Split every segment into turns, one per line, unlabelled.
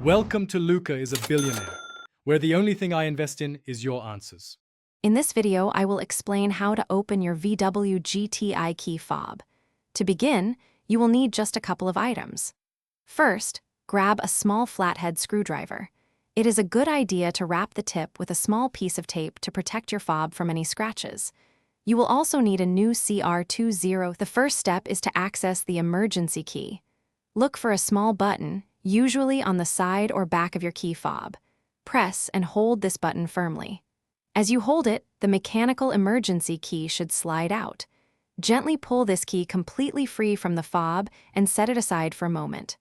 Welcome to Luca is a Billionaire, where the only thing I invest in is your answers.
In this video, I will explain how to open your VW GTI key fob. To begin, you will need just a couple of items. First, grab a small flathead screwdriver. It is a good idea to wrap the tip with a small piece of tape to protect your fob from any scratches. You will also need a new CR20. The first step is to access the emergency key. Look for a small button, usually on the side or back of your key fob. Press and hold this button firmly. As you hold it, the mechanical emergency key should slide out. Gently pull this key completely free from the fob and set it aside for a moment.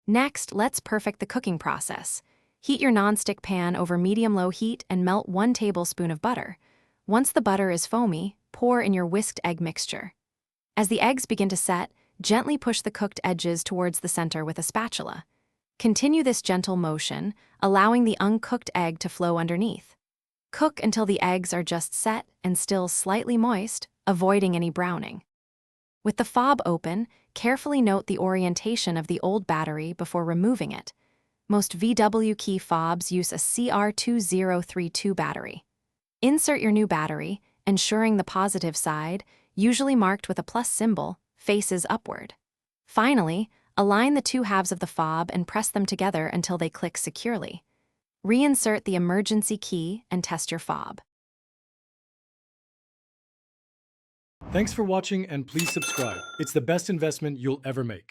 Next, let's perfect the cooking process. Heat your nonstick pan over medium-low heat and melt 1 tablespoon of butter. Once the butter is foamy, pour in your whisked egg mixture. As the eggs begin to set, gently push the cooked edges towards the center with a spatula. Continue this gentle motion, allowing the uncooked egg to flow underneath. Cook until the eggs are just set and still slightly moist, avoiding any browning. With the fob open, carefully note the orientation of the old battery before removing it. Most VW key fobs use a CR2032 battery. Insert your new battery, ensuring the positive side, usually marked with a plus symbol, faces upward. Finally, align the two halves of the fob and press them together until they click securely. Reinsert the emergency key and test your fob.
Thanks for watching and please subscribe. It's the best investment you'll ever make.